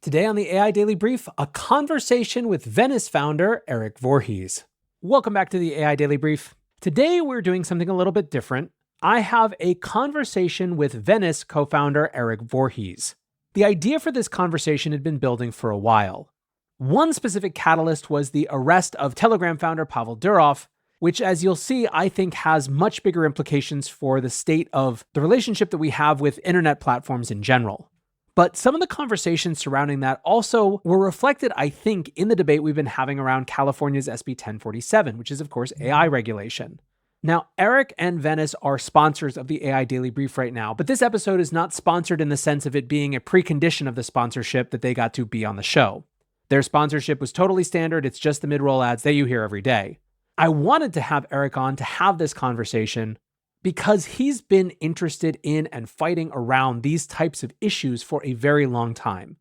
Today on the AI Daily Brief, a conversation with Venice founder Eric Voorhees. Welcome back to the AI Daily Brief. Today we're doing something a little bit different. I have a conversation with Venice co-founder Eric Voorhees. The idea for this conversation had been building for a while. One specific catalyst was the arrest of Telegram founder Pavel Durov, which, as you'll see, I think has much bigger implications for the state of the relationship that we have with internet platforms in general. But some of the conversations surrounding that also were reflected, I think, in the debate we've been having around California's SB 1047, which is, of course, AI regulation. Now, Eric and Venice are sponsors of the AI Daily Brief right now, but this episode is not sponsored in the sense of it being a precondition of the sponsorship that they got to be on the show. Their sponsorship was totally standard. It's just the mid-roll ads that you hear every day. I wanted to have Eric on to have this conversation because he's been interested in and fighting around these types of issues for a very long time.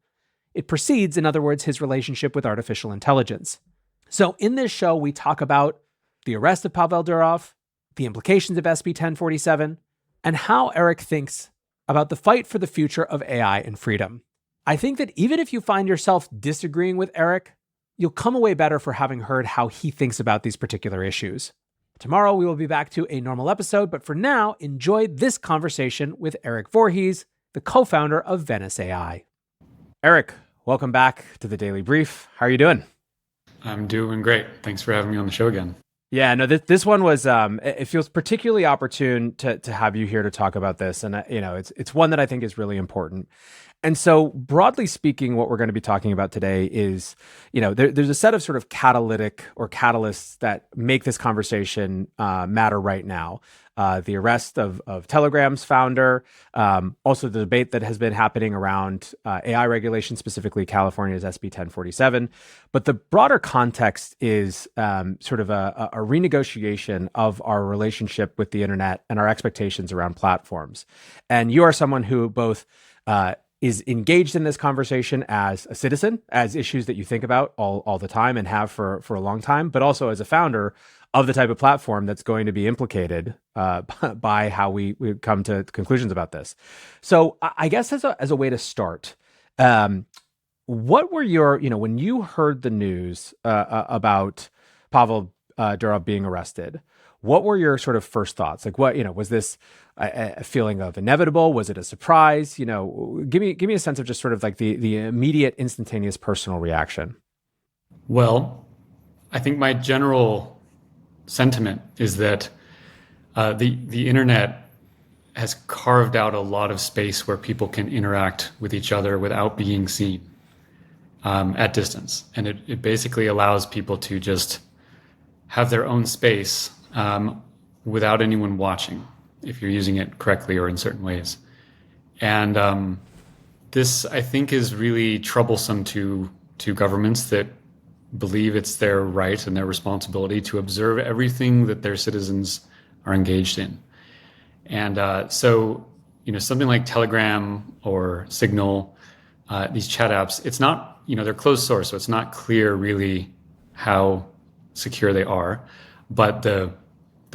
It precedes, in other words, his relationship with artificial intelligence. So in this show, we talk about the arrest of Pavel Durov, the implications of SB 1047, and how Eric thinks about the fight for the future of AI and freedom. I think that even if you find yourself disagreeing with Eric, you'll come away better for having heard how he thinks about these particular issues. Tomorrow, we will be back to a normal episode, but for now, enjoy this conversation with Eric Voorhees, the co-founder of Venice AI. Eric, welcome back to the Daily Brief. How are you doing? I'm doing great. Thanks for having me on the show again. Yeah, no, this one was, it feels particularly opportune to have you here to talk about this. And, it's one that I think is really important. And so broadly speaking, what we're going to be talking about today is, there's a set of sort of catalytic or catalysts that make this conversation matter right now. The arrest of Telegram's founder, also the debate that has been happening around AI regulation, specifically California's SB 1047. But the broader context is sort of a renegotiation of our relationship with the internet and our expectations around platforms. And you are someone who both is engaged in this conversation as a citizen, as issues that you think about all the time and have for a long time, but also as a founder of the type of platform that's going to be implicated by how we come to conclusions about this. So I guess as a way to start, what were your, when you heard the news about Pavel Durov being arrested, what were your sort of first thoughts? Like was this a feeling of inevitable? Was it a surprise? Give me a sense of just sort of like the immediate, instantaneous personal reaction. Well, I think my general sentiment is that the internet has carved out a lot of space where people can interact with each other without being seen at distance. And it basically allows people to just have their own space without anyone watching, if you're using it correctly or in certain ways. And this, I think, is really troublesome to governments that believe it's their right and their responsibility to observe everything that their citizens are engaged in. And so, something like Telegram or Signal, these chat apps, it's not, they're closed source, so it's not clear really how secure they are. But the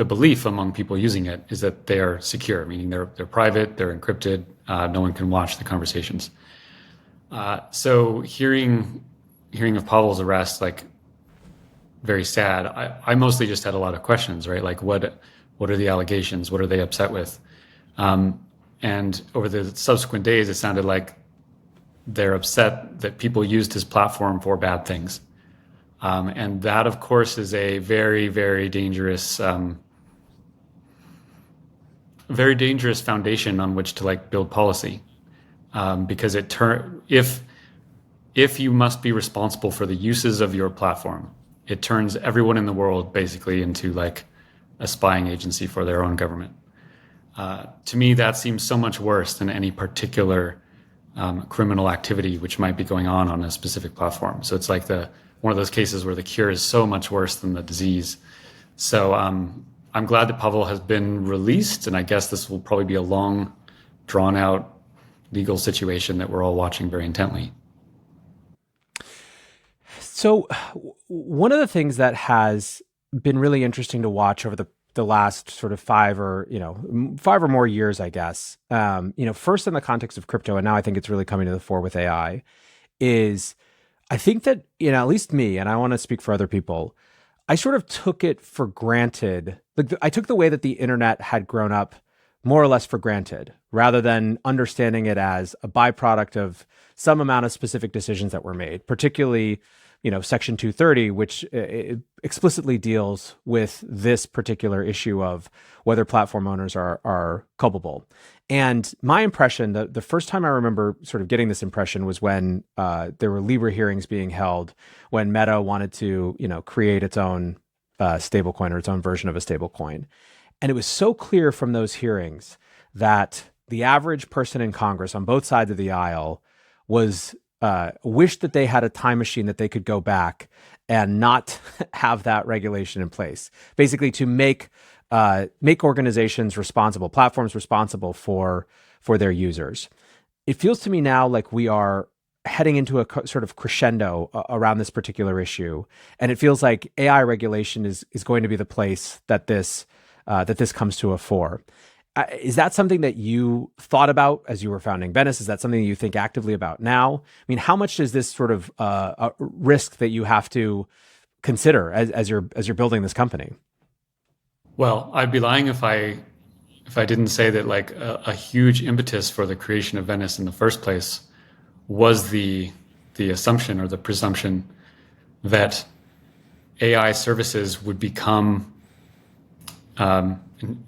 belief among people using it is that they are secure, meaning they're private, they're encrypted, no one can watch the conversations. So hearing of Pavel's arrest, like, very sad. I mostly just had a lot of questions, right? Like, what are the allegations? What are they upset with? And over the subsequent days, it sounded like they're upset that people used his platform for bad things. And that, of course, is a very, very dangerous foundation on which to build policy, because if you must be responsible for the uses of your platform, it turns everyone in the world basically into a spying agency for their own government. To me, that seems so much worse than any particular criminal activity which might be going on a specific platform. So it's like one of those cases where the cure is so much worse than the disease. So I'm glad that Pavel has been released, and I guess this will probably be a long, drawn-out legal situation that we're all watching very intently. So one of the things that has been really interesting to watch over the last sort of 5 or more years, I guess, first in the context of crypto, and now I think it's really coming to the fore with AI, is I think that, at least me, and I want to speak for other people, I sort of took it for granted. Like I took the way that the internet had grown up more or less for granted, rather than understanding it as a byproduct of some amount of specific decisions that were made, particularly, Section 230, which explicitly deals with this particular issue of whether platform owners are culpable. And my impression, the first time I remember sort of getting this impression was when there were Libra hearings being held, when Meta wanted to, create its own stablecoin or its own version of a stablecoin. And it was so clear from those hearings that the average person in Congress on both sides of the aisle was wished that they had a time machine that they could go back and not have that regulation in place. Basically, to make organizations responsible, platforms responsible for their users. It feels to me now like we are heading into a sort of crescendo around this particular issue, and it feels like AI regulation is going to be the place that this comes to a fore. Is that something that you thought about as you were founding Venice? Is that something you think actively about now? I mean, how much is this sort of a risk that you have to consider as you're building this company? Well, I'd be lying if I didn't say that like a huge impetus for the creation of Venice in the first place was the assumption or the presumption that AI services would become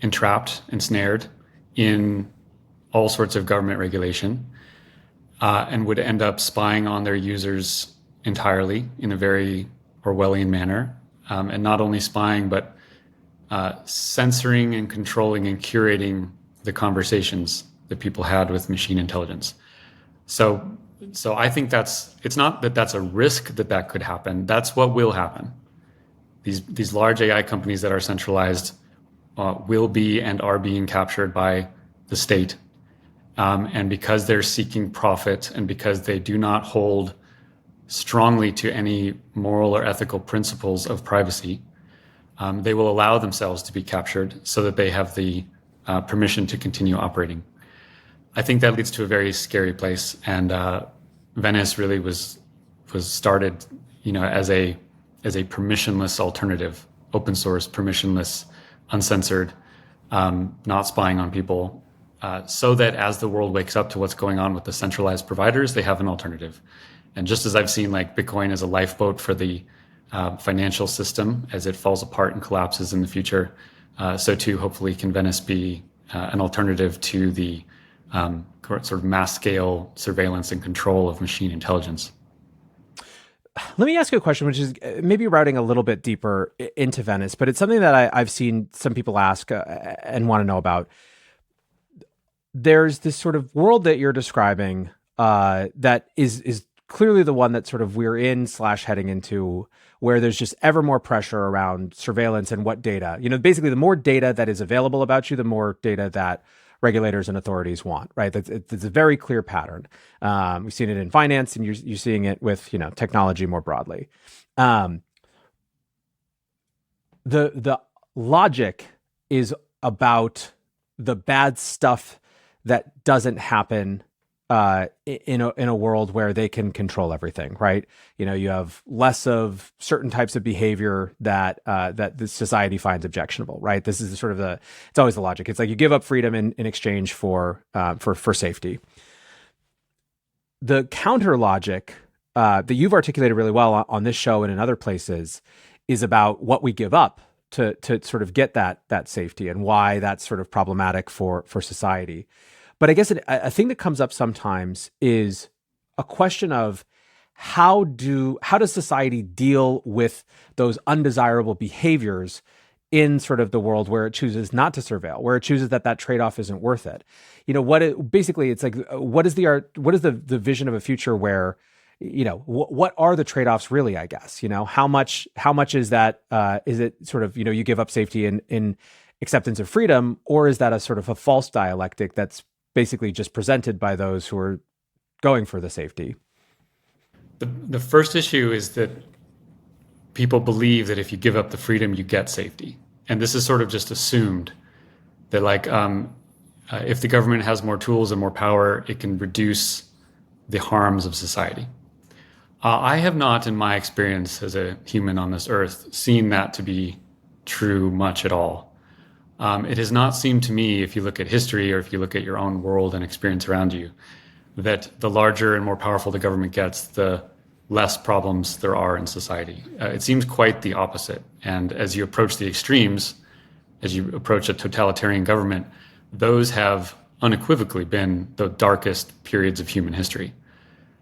entrapped, ensnared in all sorts of government regulation, and would end up spying on their users entirely in a very Orwellian manner. And not only spying, but censoring and controlling and curating the conversations that people had with machine intelligence. So I think it's not that that's a risk that could happen. That's what will happen. These large AI companies that are centralized will be and are being captured by the state. And because they're seeking profit and because they do not hold strongly to any moral or ethical principles of privacy, they will allow themselves to be captured so that they have the permission to continue operating. I think that leads to a very scary place. And Venice really was started, as a permissionless alternative, open source, permissionless, uncensored, not spying on people, so that as the world wakes up to what's going on with the centralized providers, they have an alternative. And just as I've seen like Bitcoin as a lifeboat for the financial system as it falls apart and collapses in the future, so too hopefully can Venice be an alternative to the sort of mass scale surveillance and control of machine intelligence. Let me ask you a question, which is maybe routing a little bit deeper into Venice, but it's something that I've seen some people ask and want to know about. There's this sort of world that you're describing that is clearly the one that sort of we're in / heading into, where there's just ever more pressure around surveillance and what data. Basically, the more data that is available about you, the more data that regulators and authorities want, right? It's a very clear pattern. We've seen it in finance, and you're seeing it with technology more broadly. The logic is about the bad stuff that doesn't happen in a world where they can control everything, right? You have less of certain types of behavior that the society finds objectionable, right? This is sort of it's always the logic. It's like you give up freedom in exchange for safety. The counter logic that you've articulated really well on this show and in other places is about what we give up to sort of get that safety, and why that's sort of problematic for society. But I guess a thing that comes up sometimes is a question of how does society deal with those undesirable behaviors in sort of the world where it chooses not to surveil, where it chooses that trade-off isn't worth it. Basically it's like, what is the vision of a future where, what are the trade-offs really, I guess, how much is that, is it sort of, you give up safety in acceptance of freedom, or is that a sort of a false dialectic that's basically just presented by those who are going for the safety? The first issue is that people believe that if you give up the freedom, you get safety. And this is sort of just assumed that if the government has more tools and more power, it can reduce the harms of society. I have not, in my experience as a human on this earth, seen that to be true much at all. It has not seemed to me, if you look at history or if you look at your own world and experience around you, that the larger and more powerful the government gets, the less problems there are in society. It seems quite the opposite. And as you approach the extremes, as you approach a totalitarian government, those have unequivocally been the darkest periods of human history.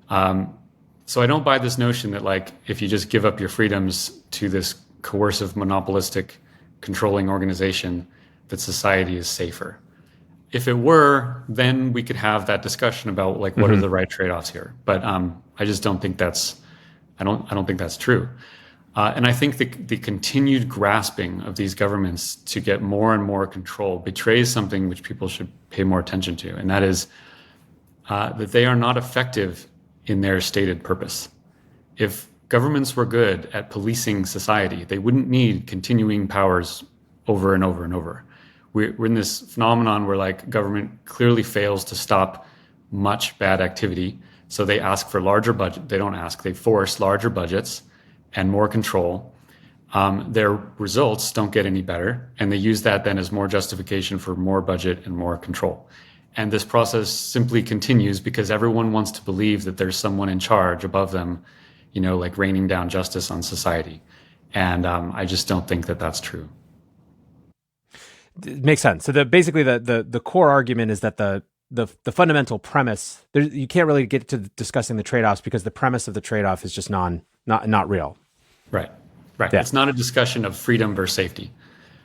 So I don't buy this notion that like if you just give up your freedoms to this coercive, monopolistic, controlling organization, that society is safer. If it were, then we could have that discussion about like what are the right trade-offs here. But I just don't think I don't think that's true. And I think the continued grasping of these governments to get more and more control betrays something which people should pay more attention to, and that is that they are not effective in their stated purpose. If governments were good at policing society, they wouldn't need continuing powers over and over and over. We're in this phenomenon where like government clearly fails to stop much bad activity. So they ask for larger budget. They don't ask, they force larger budgets and more control. Their results don't get any better. And they use that then as more justification for more budget and more control. And this process simply continues because everyone wants to believe that there's someone in charge above them, you know, like raining down justice on society. And I just don't think that that's true. It makes sense. So basically the core argument is that the fundamental premise, you can't really get to discussing the trade-offs because the premise of the trade-off is just not real. Right. Yeah. It's not a discussion of freedom versus safety.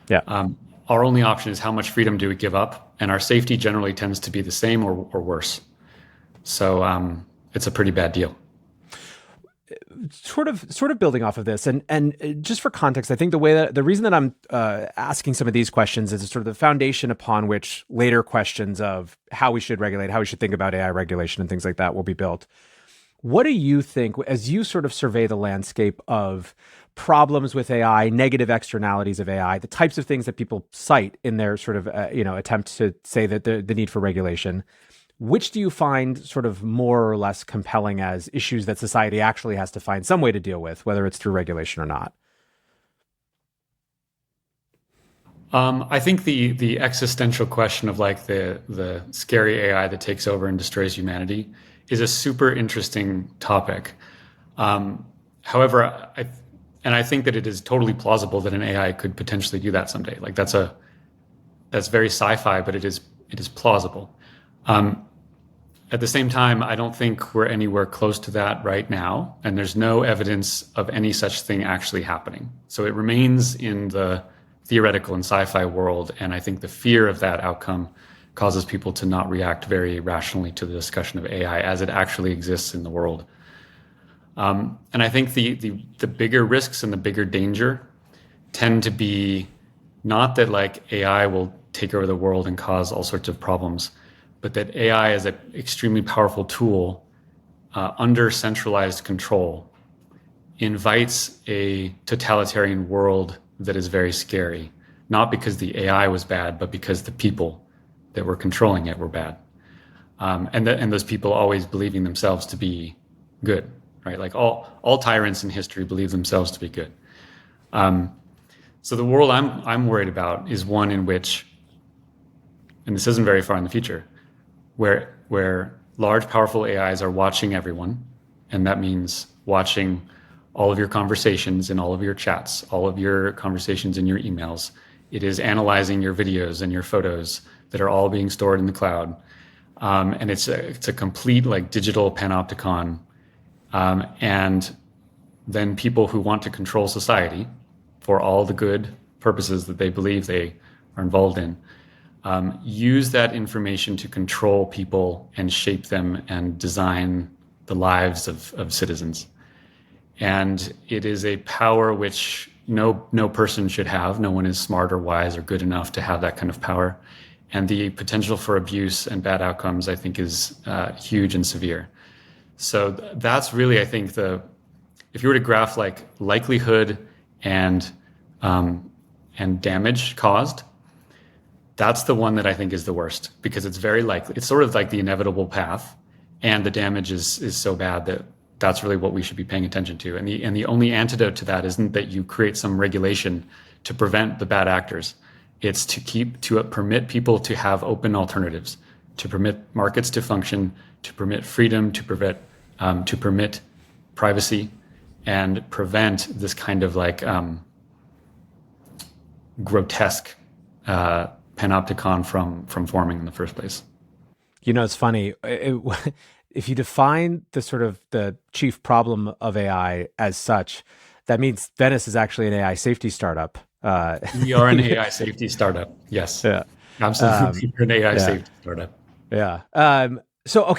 Yeah. Our only option is how much freedom do we give up, and our safety generally tends to be the same or worse. So it's a pretty bad deal. Sort of building off of this, and just for context, I think the reason that I'm asking some of these questions is sort of the foundation upon which later questions of how we should regulate, how we should think about AI regulation and things like that will be built. What do you think, as you sort of survey the landscape of problems with AI, negative externalities of AI, the types of things that people cite in their sort of attempt to say that the need for regulation? Which do you find sort of more or less compelling as issues that society actually has to find some way to deal with, whether it's through regulation or not? I think the existential question of like the scary AI that takes over and destroys humanity is a super interesting topic. However, I think that it is totally plausible that an AI could potentially do that someday. Like that's very sci-fi, but it is plausible. At the same time, I don't think we're anywhere close to that right now, and there's no evidence of any such thing actually happening. So it remains in the theoretical and sci-fi world, and I think the fear of that outcome causes people to not react very rationally to the discussion of AI as it actually exists in the world. And I think the bigger risks and the bigger danger tend to be not that like AI will take over the world and cause all sorts of problems, but that AI is an extremely powerful tool under centralized control invites a totalitarian world that is very scary, not because the AI was bad, but because the people that were controlling it were bad. And those people always believing themselves to be good, right? Like all tyrants in history believe themselves to be good. So the world I'm worried about is one in which, and this isn't very far in the future, where large, powerful AIs are watching everyone, and that means watching all of your conversations and all of your chats, all of your conversations in your emails. It is analyzing your videos and your photos that are all being stored in the cloud. And it's a complete like digital panopticon. And then people who want to control society for all the good purposes that they believe they are involved in, use that information to control people and shape them and design the lives of citizens. And it is a power which no person should have. No one is smart or wise or good enough to have that kind of power. And the potential for abuse and bad outcomes, I think, is huge and severe. So that's really, I think, if you were to graph like likelihood and damage caused, that's the one that I think is the worst, because it's very likely. It's sort of like the inevitable path, and the damage is so bad that that's really what we should be paying attention to. And the only antidote to that isn't that you create some regulation to prevent the bad actors. It's to permit people to have open alternatives, to permit markets to function, to permit freedom, to permit privacy, and prevent this kind of like grotesque panopticon from forming in the first place. It's funny. If you define the sort of the chief problem of AI as such, that means Venice is actually an AI safety startup. We are an AI safety startup. Yes. Yeah. Absolutely. We're an AI safety startup. Yeah. So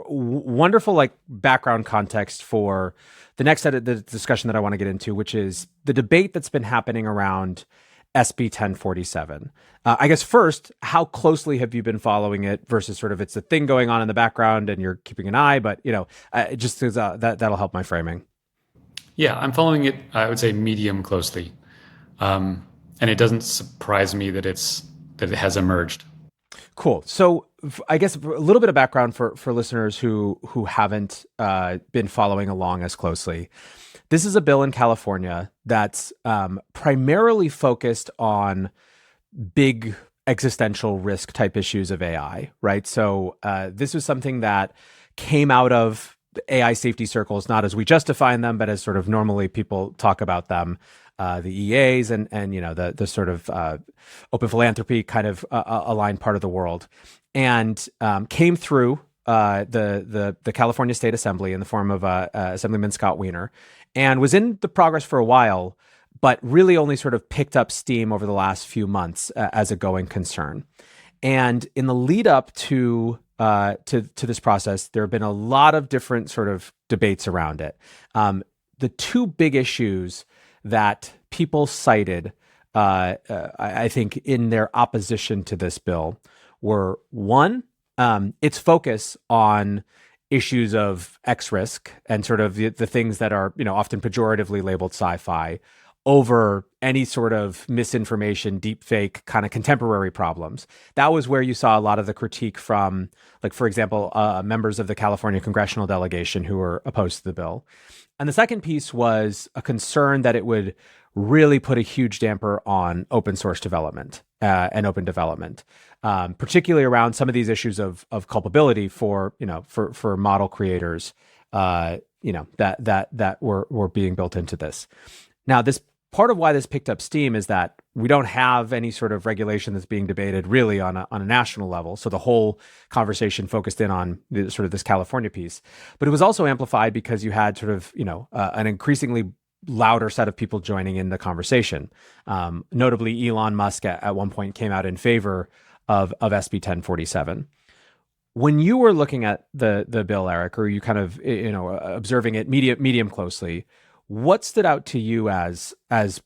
wonderful like background context for the next set of the discussion that I want to get into, which is the debate that's been happening around SB 1047. I guess first, how closely have you been following it versus sort of it's a thing going on in the background and you're keeping an eye, but just that'll help my framing. Yeah, I'm following it, I would say, medium closely. And it doesn't surprise me that it has emerged. Cool. So I guess a little bit of background for listeners who haven't been following along as closely. This is a bill in California that's primarily focused on big existential risk type issues of AI, right? So this was something that came out of AI safety circles, not as we just define them, but as sort of normally people talk about them, the EAs and the sort of open philanthropy kind of aligned part of the world, and came through the California State Assembly in the form of Assemblyman Scott Wiener, and was in the progress for a while, but really only sort of picked up steam over the last few months as a going concern. And in the lead up to this process, there have been a lot of different sort of debates around it. The two big issues that people cited, I think, in their opposition to this bill were, one, its focus on issues of X risk and sort of the things that are, often pejoratively labeled sci-fi over any sort of misinformation, deep fake kind of contemporary problems. That was where you saw a lot of the critique from, like, for example, members of the California congressional delegation who were opposed to the bill. And the second piece was a concern that it would really put a huge damper on open source development and open development, particularly around some of these issues of culpability for model creators, that were being built into this. Now, this part of why this picked up steam is that we don't have any sort of regulation that's being debated really on a national level. So the whole conversation focused in on sort of this California piece, but it was also amplified because you had sort of, an increasingly louder set of people joining in the conversation. Notably, Elon Musk at one point came out in favor of SB 1047. When you were looking at the bill, Eric, or you kind of, observing it medium closely, what stood out to you as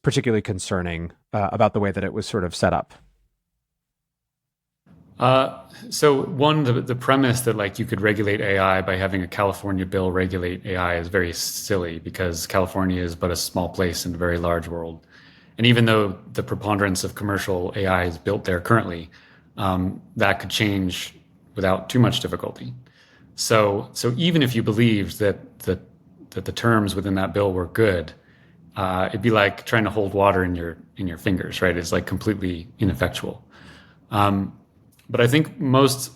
particularly concerning about the way that it was sort of set up? So one, the premise that like you could regulate AI by having a California bill regulate AI is very silly because California is but a small place in a very large world. And even though the preponderance of commercial AI is built there currently, that could change without too much difficulty. So even if you believed that the terms within that bill were good, it'd be like trying to hold water in your fingers, right? It's like completely ineffectual. But I think most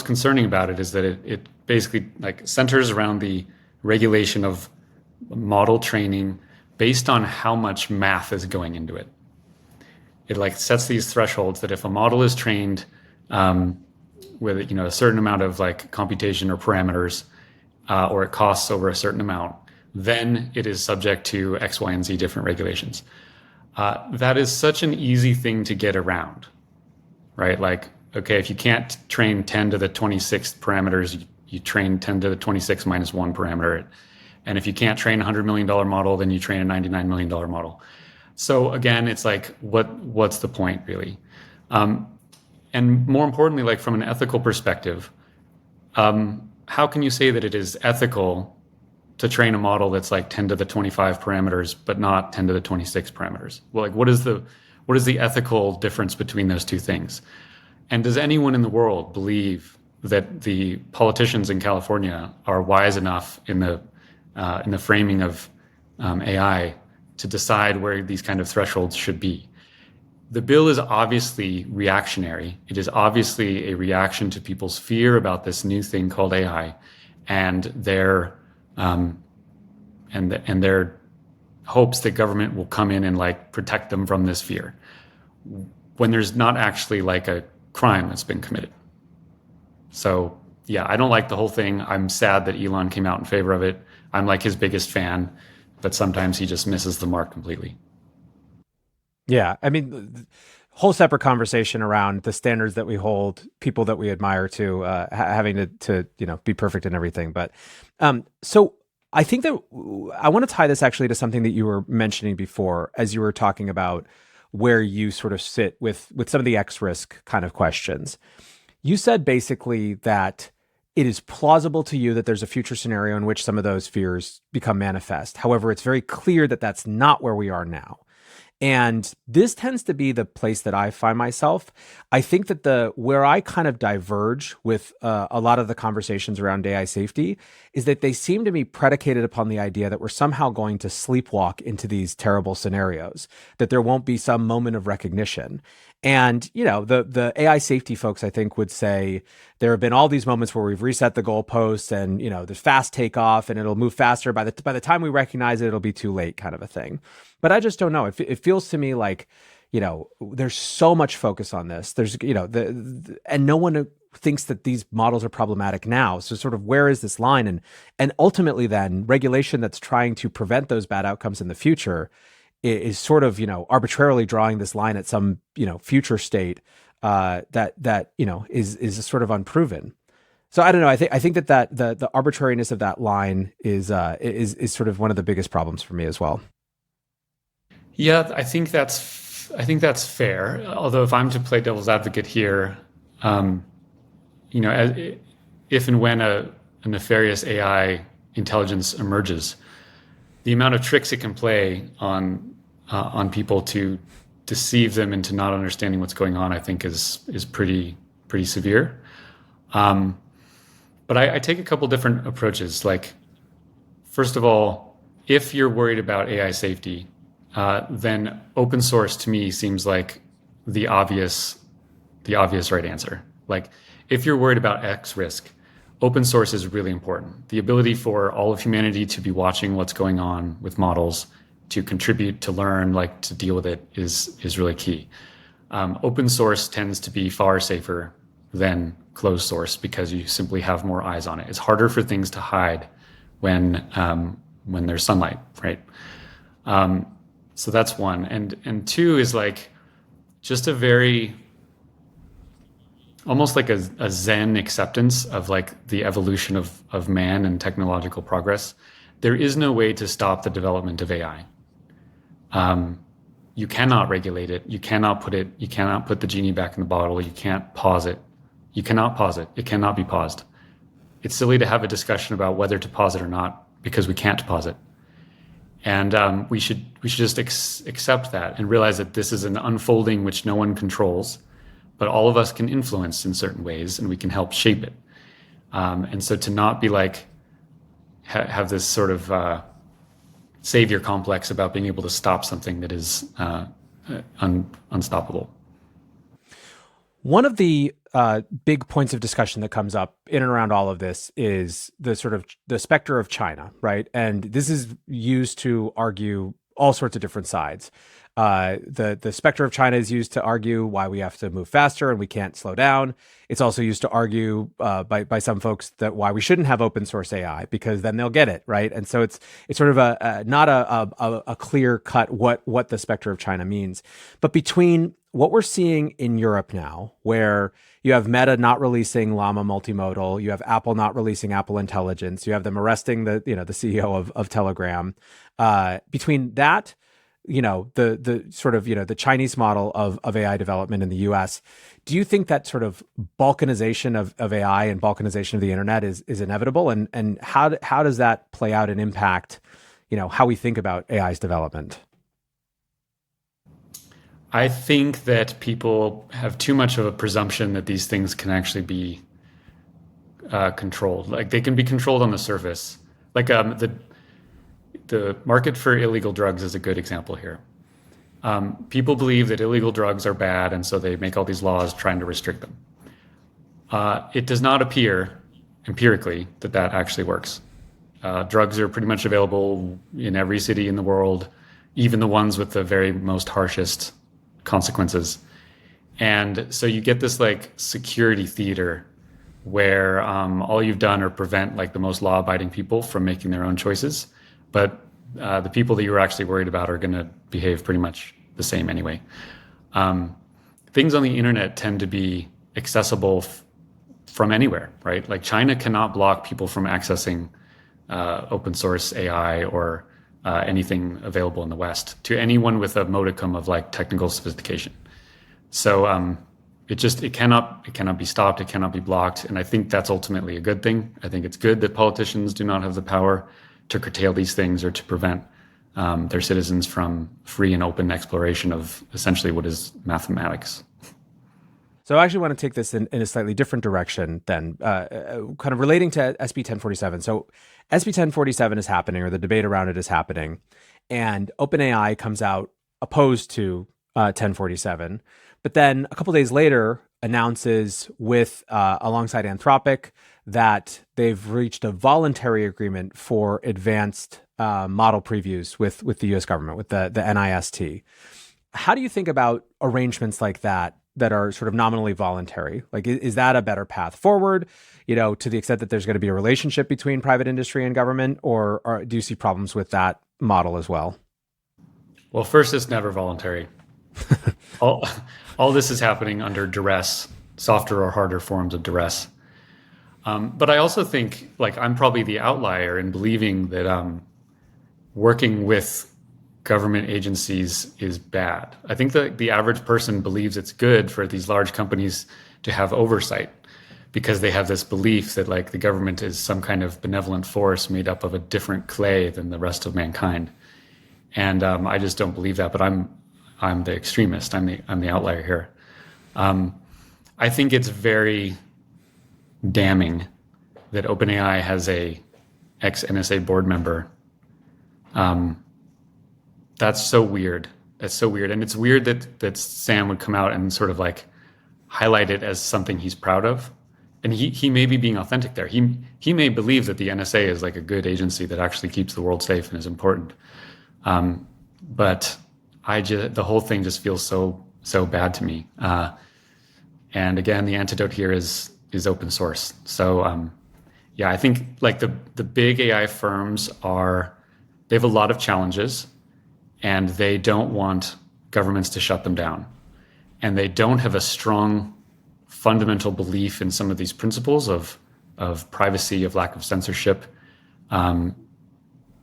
concerning about it is that it basically like centers around the regulation of model training based on how much math is going into it. It like sets these thresholds that if a model is trained with a certain amount of like computation or parameters, or it costs over a certain amount, then it is subject to X, Y, and Z different regulations. That is such an easy thing to get around, right? Like, okay, if you can't train 10 to the 26th parameters, you train 10 to the 26 minus one parameter. And if you can't train a $100 million model, then you train a $99 million model. So again, it's like, what's the point really? And more importantly, like from an ethical perspective, how can you say that it is ethical to train a model that's like 10 to the 25 parameters, but not 10 to the 26 parameters? Well, like what is the ethical difference between those two things? And does anyone in the world believe that the politicians in California are wise enough in the in the framing of AI to decide where these kind of thresholds should be. The bill is obviously reactionary. It is obviously a reaction to people's fear about this new thing called AI, and their their hopes that government will come in and like protect them from this fear, when there's not actually like a crime that's been committed. So yeah, I don't like the whole thing. I'm sad that Elon came out in favor of it. I'm like his biggest fan, but sometimes he just misses the mark completely. Yeah, I mean, whole separate conversation around the standards that we hold people that we admire to having to be perfect in everything. But so I think that I want to tie this actually to something that you were mentioning before, as you were talking about where you sort of sit with some of the X risk kind of questions. You said basically that it is plausible to you that there's a future scenario in which some of those fears become manifest. However, it's very clear that that's not where we are now. And this tends to be the place that I find myself. I think that where I kind of diverge with a lot of the conversations around AI safety is that they seem to be predicated upon the idea that we're somehow going to sleepwalk into these terrible scenarios, that there won't be some moment of recognition. And, the AI safety folks, I think, would say there have been all these moments where we've reset the goalposts and, there's fast takeoff and it'll move faster. By the time we recognize it, it'll be too late, kind of a thing. But I just don't know. It feels to me like, there's so much focus on this. There's, and no one thinks that these models are problematic now. So sort of where is this line? And ultimately then regulation that's trying to prevent those bad outcomes in the future is sort of, arbitrarily drawing this line at some, future state that is sort of unproven. So I don't know. I think that the arbitrariness of that line is sort of one of the biggest problems for me as well. Yeah, I think that's fair. Although if I'm to play devil's advocate here, if and when a nefarious AI intelligence emerges, the amount of tricks it can play on people to deceive them into not understanding what's going on, I think is pretty severe. But I take a couple different approaches. Like, first of all, if you're worried about AI safety, then open source to me seems like the obvious right answer. Like, if you're worried about X risk, open source is really important. The ability for all of humanity to be watching what's going on with models, to contribute, to learn, like to deal with it is really key. Open source tends to be far safer than closed source because you simply have more eyes on it. It's harder for things to hide when there's sunlight, right? So that's one. And two is like just a very, almost like a Zen acceptance of like the evolution of man and technological progress. There is no way to stop the development of AI. You cannot regulate it. You cannot put the genie back in the bottle. You can't pause it. You cannot pause it. It cannot be paused. It's silly to have a discussion about whether to pause it or not because we can't pause it. And we should just accept that and realize that this is an unfolding which no one controls, but all of us can influence in certain ways and we can help shape it. And so to not be like, have this sort of savior complex about being able to stop something that is unstoppable. One of the big points of discussion that comes up in and around all of this is the sort of the specter of China, right? And this is used to argue all sorts of different sides. The specter of China is used to argue why we have to move faster and we can't slow down. It's also used to argue by some folks that why we shouldn't have open source AI because then they'll get it, right? And so it's sort of not a clear cut what the specter of China means. But between what we're seeing in Europe now, where you have Meta not releasing Llama multimodal, you have Apple not releasing Apple Intelligence, you have them arresting the CEO of Telegram. Between that, the sort of the Chinese model of AI development in the U.S., do you think that sort of balkanization of AI and balkanization of the internet is inevitable? And how does that play out and impact how we think about AI's development? I think that people have too much of a presumption that these things can actually be controlled. Like they can be controlled on the surface. Like the market for illegal drugs is a good example here. People believe that illegal drugs are bad, and so they make all these laws trying to restrict them. It does not appear empirically that that actually works. Drugs are pretty much available in every city in the world, even the ones with the very most harshest consequences. And so you get this like security theater where all you've done are prevent like the most law-abiding people from making their own choices, but the people that you were actually worried about are going to behave pretty much the same anyway. Things on the internet tend to be accessible from anywhere, right? Like China cannot block people from accessing open source AI or anything available in the West to anyone with a modicum of like technical sophistication. So it cannot be stopped. It cannot be blocked. And I think that's ultimately a good thing. I think it's good that politicians do not have the power to curtail these things or to prevent their citizens from free and open exploration of essentially what is mathematics. So I actually want to take this in a slightly different direction then, kind of relating to SB 1047. So SB 1047 is happening, or the debate around it is happening, and OpenAI comes out opposed to 1047. But then a couple of days later announces alongside Anthropic that they've reached a voluntary agreement for advanced model previews with the US government, with the NIST. How do you think about arrangements like that are sort of nominally voluntary? Like, is that a better path forward, to the extent that there's going to be a relationship between private industry and government, or do you see problems with that model as well? Well, first, it's never voluntary. All this is happening under duress, softer or harder forms of duress. But I also think, like, I'm probably the outlier in believing that working with government agencies is bad. I think that the average person believes it's good for these large companies to have oversight because they have this belief that like the government is some kind of benevolent force made up of a different clay than the rest of mankind. And I just don't believe that, but I'm the extremist. I'm the outlier here. I think it's very damning that OpenAI has a ex-NSA board member. That's so weird. That's so weird. And it's weird that Sam would come out and sort of like highlight it as something he's proud of. And he may be being authentic there. He may believe that the NSA is like a good agency that actually keeps the world safe and is important. But the whole thing just feels so bad to me. And again, the antidote here is open source. So I think like the big AI firms they have a lot of challenges, and they don't want governments to shut them down. And they don't have a strong fundamental belief in some of these principles of privacy, of lack of censorship. I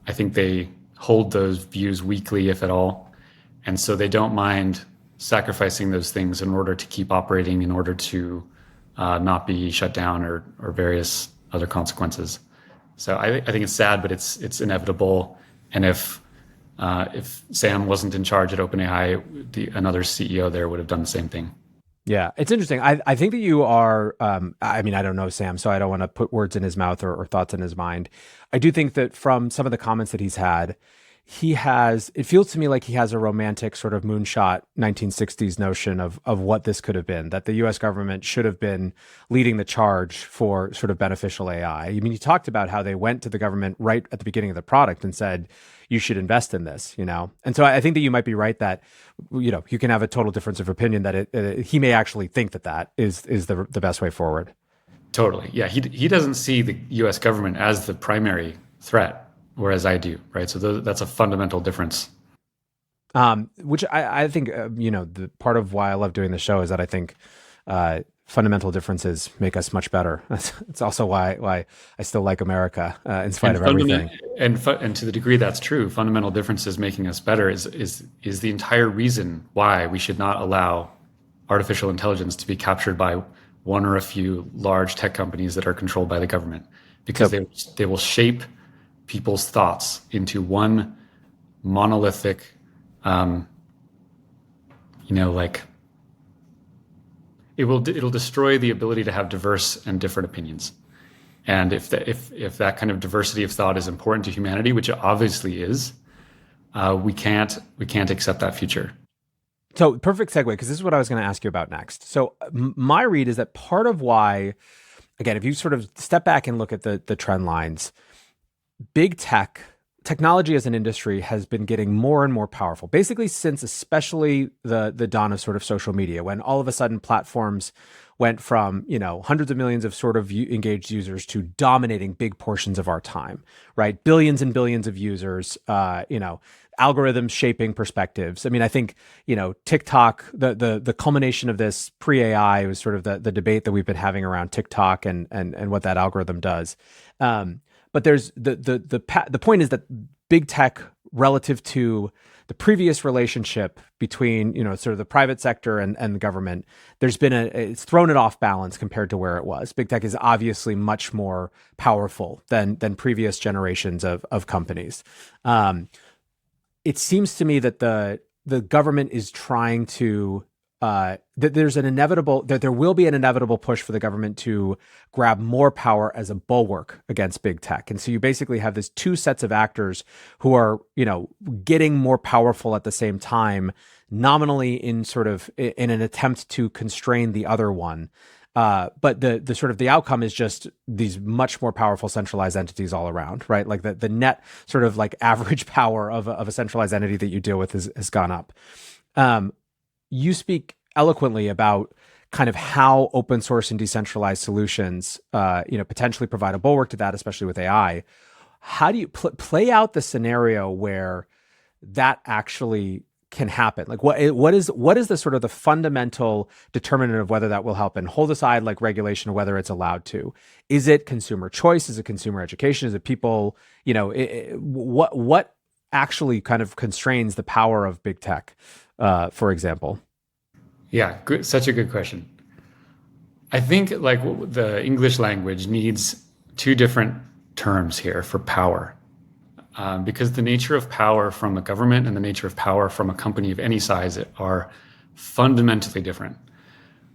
think they hold those views weakly, if at all. And so they don't mind sacrificing those things in order to keep operating, in order to not be shut down or various other consequences. So I think it's sad, but it's inevitable. And if Sam wasn't in charge at OpenAI, another CEO there would have done the same thing. Yeah, it's interesting. I think that you are, I don't know Sam, so I don't want to put words in his mouth or thoughts in his mind. I do think that from some of the comments that he's had, it feels to me like he has a romantic sort of moonshot 1960s notion of what this could have been, that the US government should have been leading the charge for sort of beneficial AI. I mean, he talked about how they went to the government right at the beginning of the product and said, you should invest in this, And so I think that you might be right that, you can have a total difference of opinion that he may actually think that is the best way forward. Totally. Yeah. He doesn't see the US government as the primary threat, whereas I do, right? So that's a fundamental difference. Which I think, the part of why I love doing the show is that I think fundamental differences make us much better. It's also why I still like America in spite of everything. And to the degree that's true, fundamental differences making us better is the entire reason why we should not allow artificial intelligence to be captured by one or a few large tech companies that are controlled by the government, because they will shape people's thoughts into one monolithic, it'll destroy the ability to have diverse and different opinions. And if that kind of diversity of thought is important to humanity, which it obviously is, we can't accept that future. So perfect segue, because this is what I was going to ask you about next. So my read is that part of why, again, if you sort of step back and look at the trend lines, big technology as an industry has been getting more and more powerful, basically since especially the dawn of sort of social media, when all of a sudden platforms went from, hundreds of millions of sort of engaged users to dominating big portions of our time, right? Billions and billions of users, algorithms shaping perspectives. I mean, I think, TikTok, the culmination of this pre-AI was sort of the debate that we've been having around TikTok and what that algorithm does. But there's the point is that big tech relative to the previous relationship between, sort of the private sector and the government, it's thrown it off balance compared to where it was. Big tech is obviously much more powerful than previous generations of companies. It seems to me that the government is trying to that there will be an inevitable push for the government to grab more power as a bulwark against big tech. And so you basically have these two sets of actors who are, getting more powerful at the same time, nominally in an attempt to constrain the other one. But the sort of the outcome is just these much more powerful centralized entities all around, right? Like the net sort of like average power of a centralized entity that you deal with has gone up. You speak eloquently about kind of how open source and decentralized solutions, potentially provide a bulwark to that, especially with AI. How do you play out the scenario where that actually can happen? Like what is the sort of the fundamental determinant of whether that will help, and hold aside like regulation of whether it's allowed to? Is it consumer choice? Is it consumer education? Is it people, what actually kind of constrains the power of big tech, for example? Yeah, good, such a good question. I think like the English language needs two different terms here for power. Because the nature of power from a government and the nature of power from a company of any size are fundamentally different.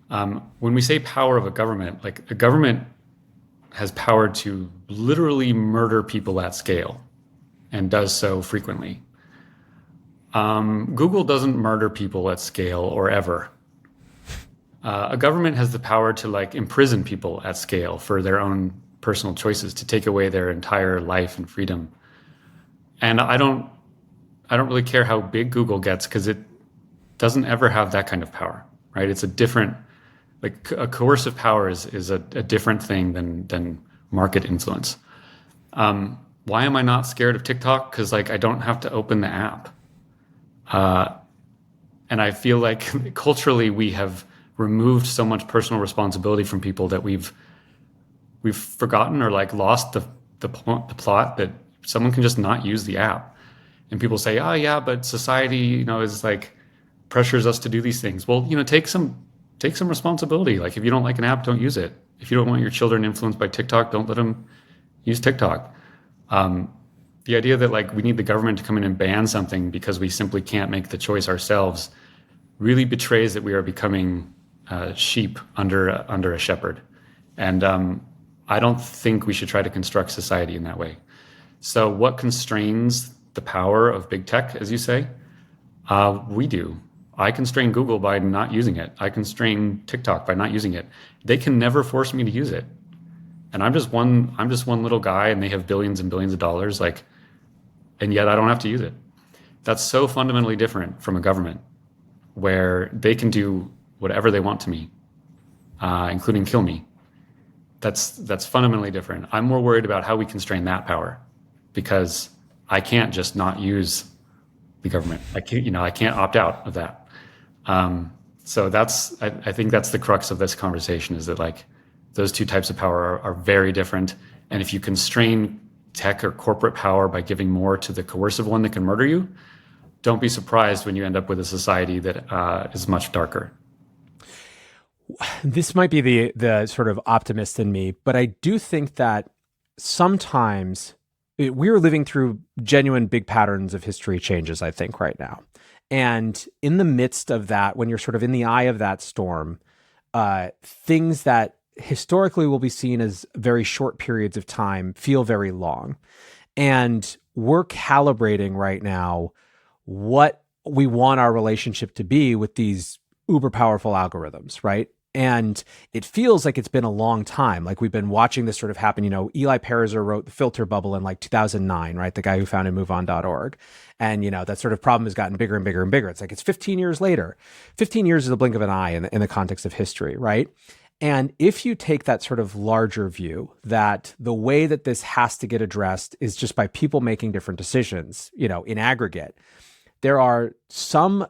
When we say power of a government, like a government has power to literally murder people at scale and does so frequently. Google doesn't murder people at scale or ever. A government has the power to like imprison people at scale for their own personal choices, to take away their entire life and freedom. And I don't really care how big Google gets, because it doesn't ever have that kind of power, right? It's a different, like a coercive power is a different thing than market influence. Why am I not scared of TikTok? Because like I don't have to open the app. And I feel like culturally we have removed so much personal responsibility from people that we've forgotten or like lost the plot that someone can just not use the app. And people say, oh yeah, but society, is like pressures us to do these things. Well, take some responsibility. Like if you don't like an app, don't use it. If you don't want your children influenced by TikTok, don't let them use TikTok. The idea that like we need the government to come in and ban something because we simply can't make the choice ourselves really betrays that we are becoming sheep under a shepherd. And I don't think we should try to construct society in that way. So what constrains the power of big tech, as you say? We do. I constrain Google by not using it. I constrain TikTok by not using it. They can never force me to use it. And I'm just one little guy, and they have billions and billions of dollars, and yet I don't have to use it. That's so fundamentally different from a government where they can do whatever they want to me, including kill me. That's fundamentally different. I'm more worried about how we constrain that power, because I can't just not use the government. I can't opt out of that. So I think that's the crux of this conversation, is that like those two types of power are very different. And if you constrain tech or corporate power by giving more to the coercive one that can murder you, don't be surprised when you end up with a society that is much darker. This might be the sort of optimist in me, but I do think that sometimes we're living through genuine big patterns of history changes, I think, right now. And in the midst of that, when you're sort of in the eye of that storm, things that historically will be seen as very short periods of time feel very long. And we're calibrating right now what we want our relationship to be with these uber powerful algorithms, right? And it feels like it's been a long time. Like we've been watching this sort of happen. Eli Pariser wrote The Filter Bubble in like 2009, right? The guy who founded MoveOn.org. And, that sort of problem has gotten bigger and bigger and bigger. It's like it's 15 years later. 15 years is a blink of an eye in the context of history, right? And if you take that sort of larger view that the way that this has to get addressed is just by people making different decisions, in aggregate, there are some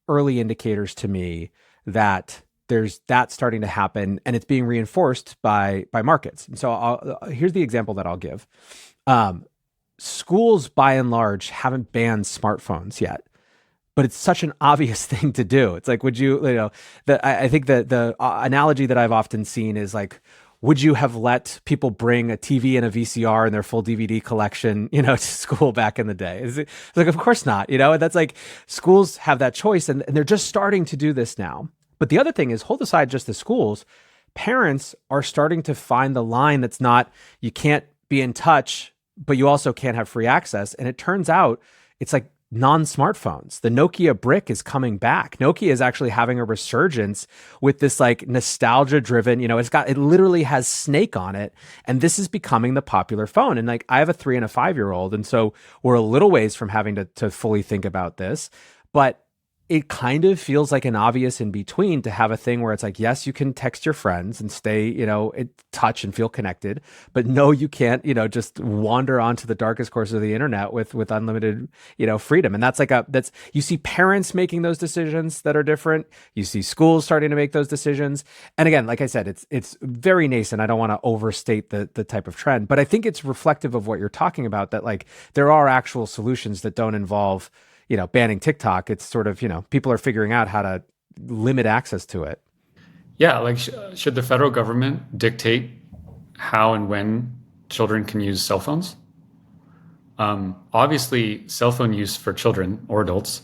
early indicators to me that there's that starting to happen, and it's being reinforced by markets. And so here's the example that I'll give. Schools, by and large, haven't banned smartphones yet, but it's such an obvious thing to do. It's like, I think that the analogy that I've often seen is like, would you have let people bring a TV and a VCR and their full DVD collection, to school back in the day? It's like, of course not. That's like schools have that choice, and they're just starting to do this now. But the other thing is, hold aside just the schools, parents are starting to find the line that's not, you can't be in touch, but you also can't have free access. And it turns out it's like non-smartphones. The Nokia brick is coming back. Nokia is actually having a resurgence with this like nostalgia driven, it literally has Snake on it. And this is becoming the popular phone. And like, I have a 3 and a 5-year-old. And so we're a little ways from having to fully think about this, but it kind of feels like an obvious in between to have a thing where it's like, yes, you can text your friends and stay, in touch and feel connected, but no, you can't, just wander onto the darkest courses of the internet with unlimited, freedom. And you see parents making those decisions that are different. You see schools starting to make those decisions. And again, like I said, it's very nascent. I don't want to overstate the type of trend, but I think it's reflective of what you're talking about, that like there are actual solutions that don't involve banning TikTok. It's sort of, people are figuring out how to limit access to it. Yeah, like should the federal government dictate how and when children can use cell phones? Obviously, cell phone use for children or adults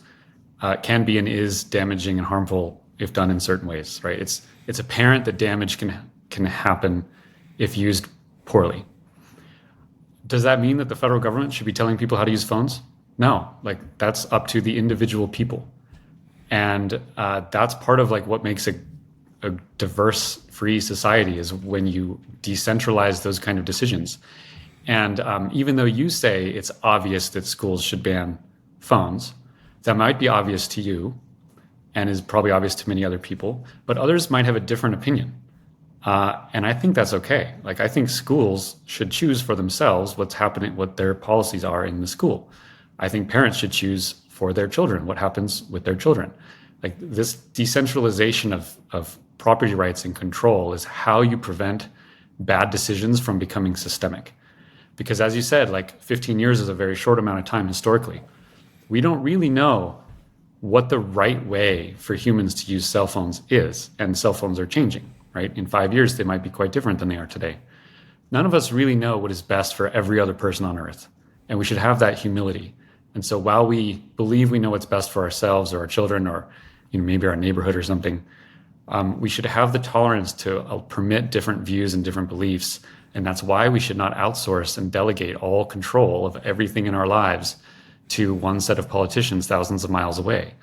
can be and is damaging and harmful if done in certain ways, right? It's apparent that damage can happen if used poorly. Does that mean that the federal government should be telling people how to use phones? No, like that's up to the individual people. And that's part of like what makes a diverse, free society, is when you decentralize those kind of decisions. And even though you say it's obvious that schools should ban phones, that might be obvious to you and is probably obvious to many other people, but others might have a different opinion. And I think that's okay. Like, I think schools should choose for themselves what's happening, what their policies are in the school. I think parents should choose for their children what happens with their children. Like, this decentralization of property rights and control is how you prevent bad decisions from becoming systemic. Because as you said, like 15 years is a very short amount of time historically. We don't really know what the right way for humans to use cell phones is, and cell phones are changing, right? In 5 years, they might be quite different than they are today. None of us really know what is best for every other person on Earth, and we should have that humility. And so while we believe we know what's best for ourselves or our children, or maybe our neighborhood or something, we should have the tolerance to permit different views and different beliefs. And that's why we should not outsource and delegate all control of everything in our lives to one set of politicians thousands of miles away.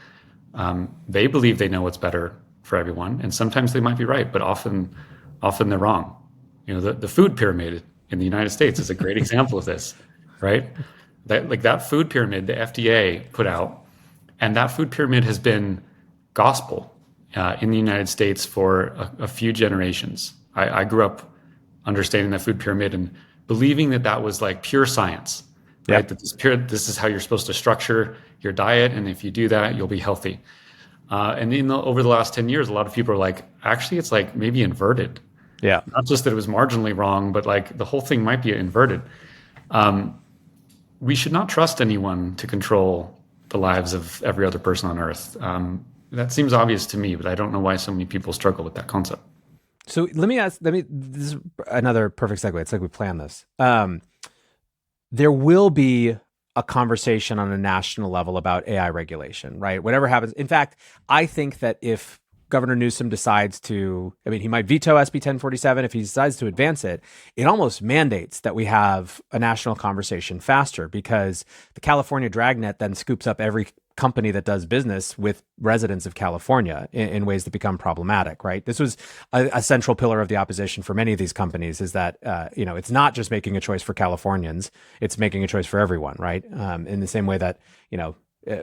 They believe they know what's better for everyone, and sometimes they might be right, but often they're wrong. The food pyramid in the United States is a great example of this, right? That food pyramid the FDA put out, and that food pyramid has been gospel in the United States for a few generations. I grew up understanding that food pyramid and believing that was like pure science, right? That this is how you're supposed to structure your diet, and if you do that, you'll be healthy. And over the last 10 years, a lot of people are like, actually, it's like maybe inverted. Yeah. Not just that it was marginally wrong, but like the whole thing might be inverted. We should not trust anyone to control the lives of every other person on Earth. That seems obvious to me, but I don't know why so many people struggle with that concept. So this is another perfect segue. It's like we planned this. There will be a conversation on a national level about AI regulation, right? Whatever happens. In fact, I think that if Governor Newsom decides to, I mean, he might veto SB 1047 if he decides to advance it. It almost mandates that we have a national conversation faster, because the California dragnet then scoops up every company that does business with residents of California in ways that become problematic, right? This was a central pillar of the opposition for many of these companies, is that, it's not just making a choice for Californians, it's making a choice for everyone, right? In the same way that,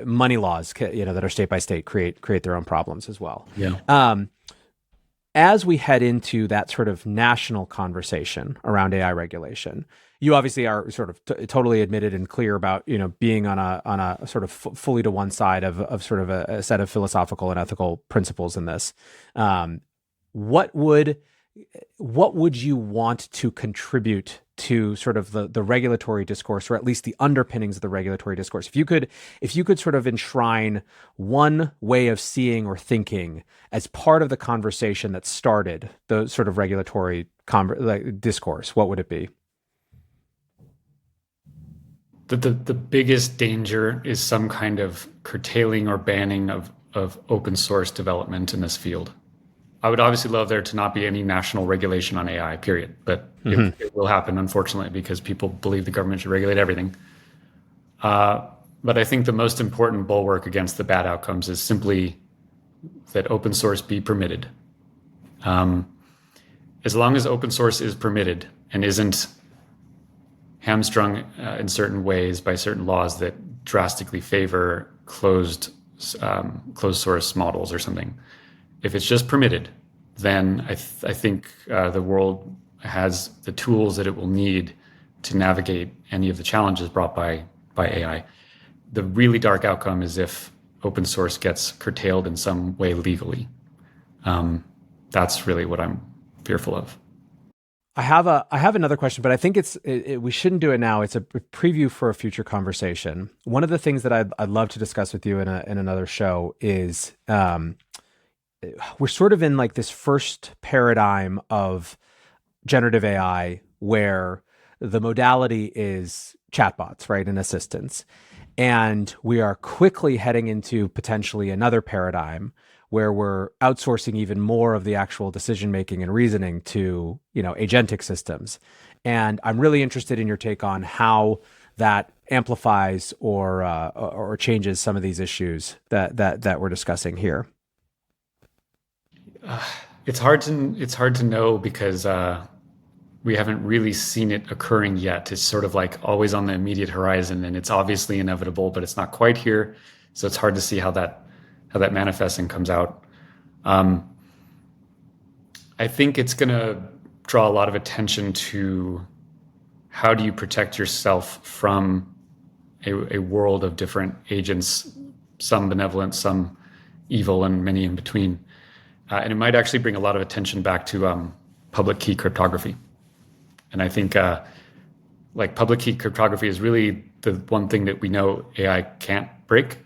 money laws, that are state by state create their own problems as well. Yeah. As we head into that sort of national conversation around AI regulation, you obviously are sort of totally admitted and clear about, being on a sort of fully to one side of sort of a set of philosophical and ethical principles in this. What would you want to contribute to sort of the regulatory discourse, or at least the underpinnings of the regulatory discourse? If you could sort of enshrine one way of seeing or thinking as part of the conversation that started the sort of regulatory discourse, what would it be? The biggest danger is some kind of curtailing or banning of open source development in this field. I would obviously love there to not be any national regulation on AI, period. But it will happen, unfortunately, because people believe the government should regulate everything. But I think the most important bulwark against the bad outcomes is simply that open source be permitted. As long as open source is permitted and isn't hamstrung in certain ways by certain laws that drastically favor closed source models or something, if it's just permitted, then I think the world has the tools that it will need to navigate any of the challenges brought by AI. The really dark outcome is if open source gets curtailed in some way legally. That's really what I'm fearful of. I have another question, but I think we shouldn't do it now. It's a preview for a future conversation. One of the things that I'd love to discuss with you in another show is we're sort of in like this first paradigm of generative AI where the modality is chatbots, right, and assistants. And we are quickly heading into potentially another paradigm where we're outsourcing even more of the actual decision-making and reasoning to, agentic systems. And I'm really interested in your take on how that amplifies or changes some of these issues that we're discussing here. It's hard to know because we haven't really seen it occurring yet. It's sort of like always on the immediate horizon, and it's obviously inevitable, but it's not quite here. So it's hard to see how that manifests and comes out. I think it's going to draw a lot of attention to how do you protect yourself from a world of different agents, some benevolent, some evil, and many in between. And it might actually bring a lot of attention back to public key cryptography. And I think public key cryptography is really the one thing that we know AI can't break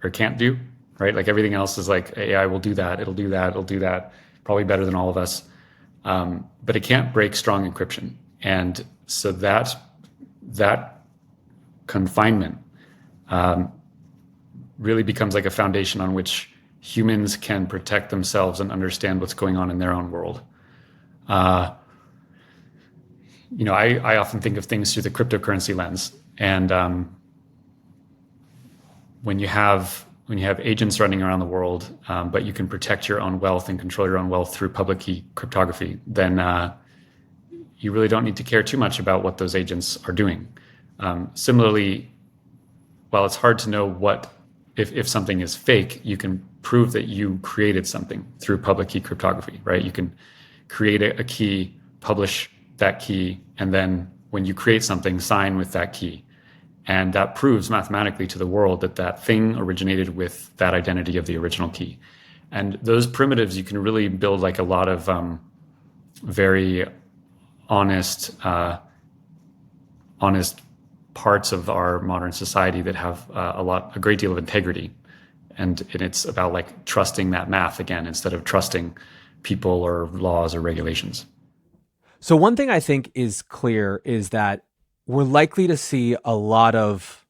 or can't do, right? Like everything else is like AI will do that, it'll do that, it'll do that, probably better than all of us. But it can't break strong encryption. And so that confinement really becomes like a foundation on which humans can protect themselves and understand what's going on in their own world. I often think of things through the cryptocurrency lens, and when you have agents running around the world, but you can protect your own wealth and control your own wealth through public key cryptography, then you really don't need to care too much about what those agents are doing. Similarly, while it's hard to know if something is fake, you can prove that you created something through public key cryptography, right? You can create a key, publish that key, and then when you create something, sign with that key. And that proves mathematically to the world that thing originated with that identity of the original key. And those primitives, you can really build like a lot of very honest parts of our modern society that have a great deal of integrity. And it's about like trusting that math again, instead of trusting people or laws or regulations. So one thing I think is clear is that we're likely to see a lot of